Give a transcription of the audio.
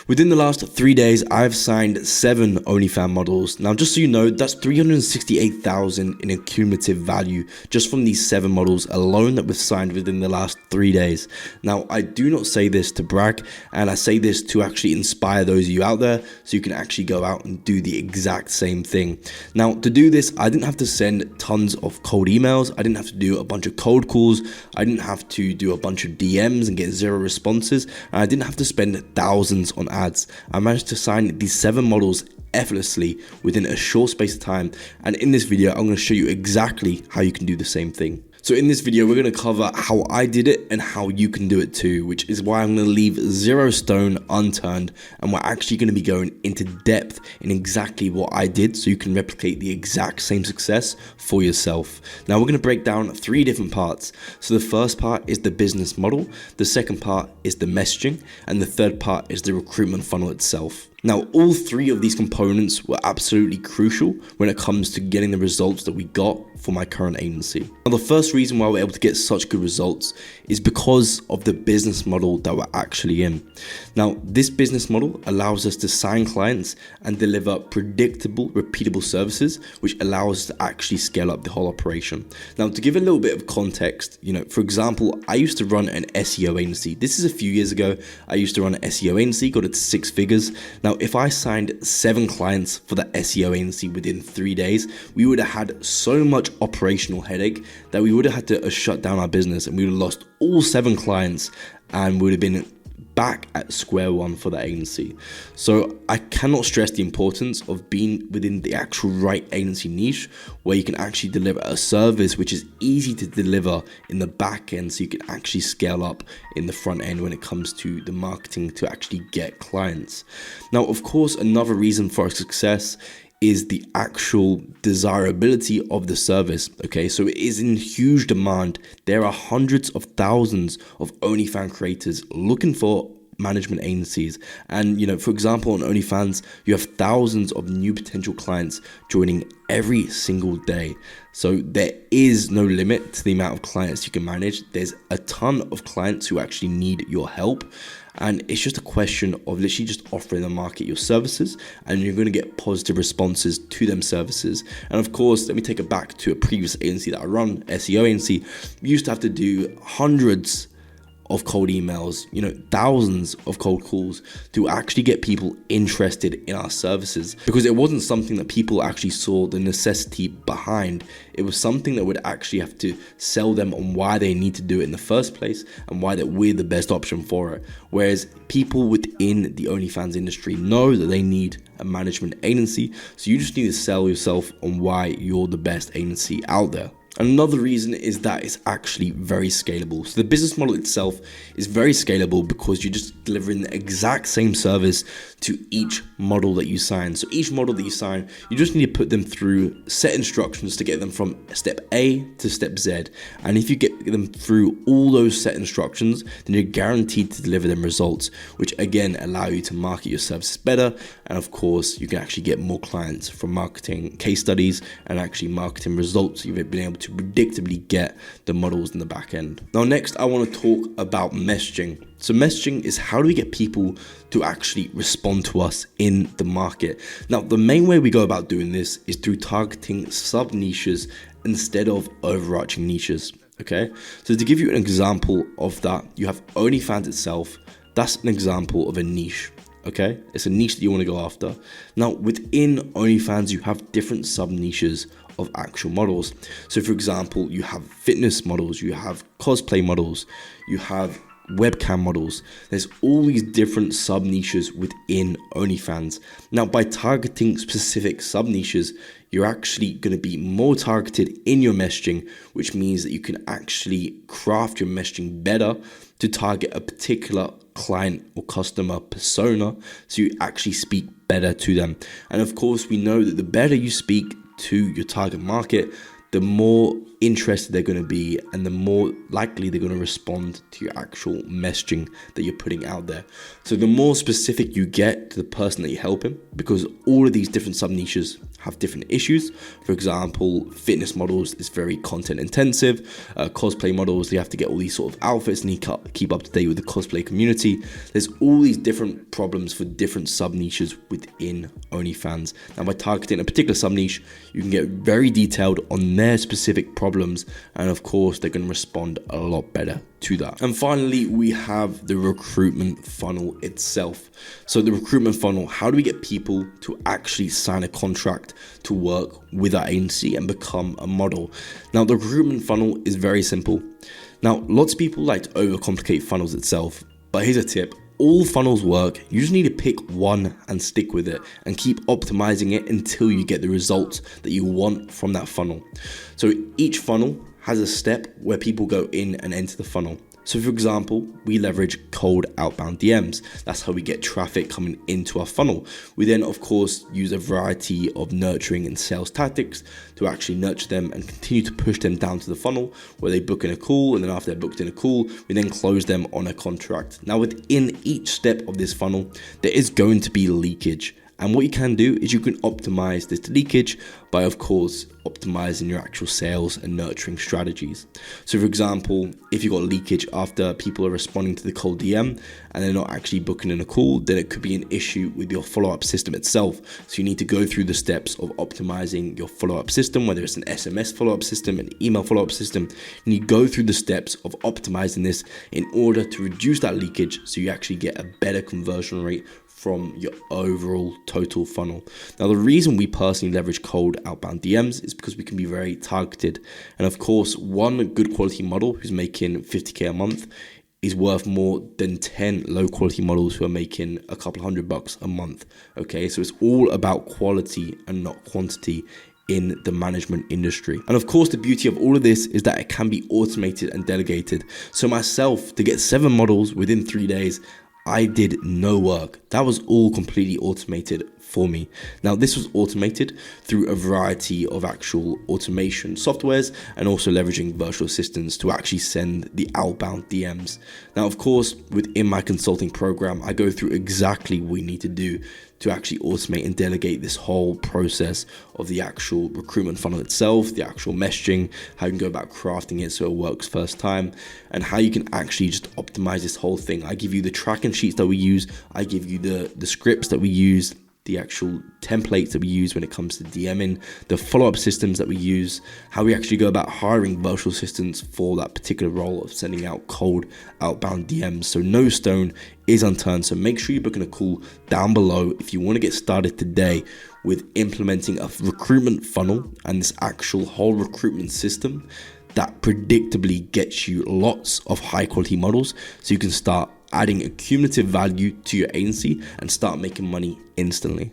Within the last 3 days, I've signed 7 OnlyFans models. Now, just so you know, that's 368,000 in a cumulative value just from these 7 models alone that we've signed within the last 3 days. Now, I do not say this to brag, and I say this to actually inspire those of you out there so you can actually go out and do the exact same thing. Now, to do this, I didn't have to send tons of cold emails. I didn't have to do a bunch of cold calls. I didn't have to do a bunch of DMs and get 0 responses. And I didn't have to spend thousands on ads. I managed to sign these 7 models effortlessly within a short space of time, and in this video I'm going to show you exactly how you can do the same thing. So in this video, we're going to cover how I did it and how you can do it too, which is why I'm going to leave 0 stone unturned, and we're actually going to be going into depth in exactly what I did so you can replicate the exact same success for yourself. Now we're going to break down 3 different parts. So the first part is the business model, the second part is the messaging, and the third part is the recruitment funnel itself. Now, all 3 of these components were absolutely crucial when it comes to getting the results that we got for my current agency. Now, the first reason why we're able to get such good results is because of the business model that we're actually in. Now, this business model allows us to sign clients and deliver predictable, repeatable services, which allows us to actually scale up the whole operation. Now, to give a little bit of context, for example, I used to run an SEO agency. This is a few years ago. I used to run an SEO agency, got it to 6 figures. Now, if I signed 7 clients for the SEO agency within 3 days, we would have had so much operational headache that we would have had to shut down our business, and we would have lost all 7 clients and would have been back at square one for that agency. So I cannot stress the importance of being within the actual right agency niche where you can actually deliver a service which is easy to deliver in the back end, so you can actually scale up in the front end when it comes to the marketing to actually get clients. Now, of course, another reason for our success is the actual desirability of the service. Okay, so it is in huge demand. There are hundreds of thousands of OnlyFans creators looking for management agencies, and for example, on OnlyFans you have thousands of new potential clients joining every single day. So there is no limit to the amount of clients you can manage. There's a ton of clients who actually need your help, and it's just a question of literally just offering the market your services, and you're going to get positive responses to them services. And of course, let me take it back to a previous agency that I run, SEO agency. We used to have to do hundreds of cold emails, thousands of cold calls to actually get people interested in our services, because it wasn't something that people actually saw the necessity behind. It was something that would actually have to sell them on why they need to do it in the first place and why that we're the best option for it. Whereas people within the OnlyFans industry know that they need a management agency, so you just need to sell yourself on why you're the best agency out there. Another reason is that it's actually very scalable. So the business model itself is very scalable because you're just delivering the exact same service to each model that you sign. So each model that you sign, you just need to put them through set instructions to get them from step A to step Z. And if you get them through all those set instructions, then you're guaranteed to deliver them results, which again allow you to market your services better. And of course, you can actually get more clients from marketing case studies and actually marketing results you've been able to predictably get the models in the back end. Now, next, I want to talk about messaging. So messaging is how do we get people to actually respond to us in the market? Now, the main way we go about doing this is through targeting sub niches instead of overarching niches. Okay, so to give you an example of that, you have OnlyFans itself. That's an example of a niche. Okay, it's a niche that you want to go after. Now, within OnlyFans, you have different sub niches of actual models. So for example, you have fitness models, you have cosplay models, you have webcam models. There's all these different sub niches within OnlyFans. Now, by targeting specific sub niches, you're actually going to be more targeted in your messaging, which means that you can actually craft your messaging better to target a particular client or customer persona, so you actually speak better to them. And of course, we know that the better you speak to your target market, the more interested they're going to be and the more likely they're going to respond to your actual messaging that you're putting out there. So the more specific you get to the person that you're helping, because all of these different sub niches have different issues. For example, fitness models is very content intensive. Cosplay models, you have to get all these sort of outfits and keep up to date with the cosplay community. There's all these different problems for different sub niches within OnlyFans. Now, by targeting a particular sub niche, you can get very detailed on their specific problems, and of course, they're going to respond a lot better to that. And finally, we have the recruitment funnel itself. So the recruitment funnel, how do we get people to actually sign a contract to work with our agency and become a model? Now, the recruitment funnel is very simple. Now, lots of people like to overcomplicate funnels itself, but here's a tip. All funnels work. You just need to pick one and stick with it and keep optimizing it until you get the results that you want from that funnel. So each funnel has a step where people go in and enter the funnel. So for example, we leverage cold outbound DMs. That's how we get traffic coming into our funnel. We then, of course, use a variety of nurturing and sales tactics to actually nurture them and continue to push them down to the funnel where they book in a call. And then after they're booked in a call, we then close them on a contract. Now, within each step of this funnel, there is going to be leakage. And what you can do is you can optimize this leakage by, of course, optimizing your actual sales and nurturing strategies. So for example, if you've got leakage after people are responding to the cold DM and they're not actually booking in a call, then it could be an issue with your follow-up system itself. So you need to go through the steps of optimizing your follow-up system, whether it's an SMS follow-up system, an email follow-up system. And you go through the steps of optimizing this in order to reduce that leakage so you actually get a better conversion rate from your overall total funnel. Now, the reason we personally leverage cold outbound DMs is because we can be very targeted. And of course, one good quality model who's making 50K a month is worth more than 10 low quality models who are making a couple $100 a month. Okay, so it's all about quality and not quantity in the management industry. And of course, the beauty of all of this is that it can be automated and delegated. So myself, to get 7 models within 3 days, I did no work. That was all completely automated for me. Now, this was automated through a variety of actual automation softwares and also leveraging virtual assistants to actually send the outbound DMs. Now, of course, within my consulting program, I go through exactly what we need to do to actually automate and delegate this whole process of the actual recruitment funnel itself, the actual messaging, how you can go about crafting it so it works first time, and how you can actually just optimize this whole thing. I give you the tracking sheets that we use, I give you the scripts that we use, the actual templates that we use when it comes to DMing, the follow-up systems that we use, how we actually go about hiring virtual assistants for that particular role of sending out cold outbound DMs. So no stone is unturned. So make sure you're booking a call down below if you want to get started today with implementing a recruitment funnel and this actual whole recruitment system that predictably gets you lots of high quality models so you can start adding a cumulative value to your agency and start making money instantly.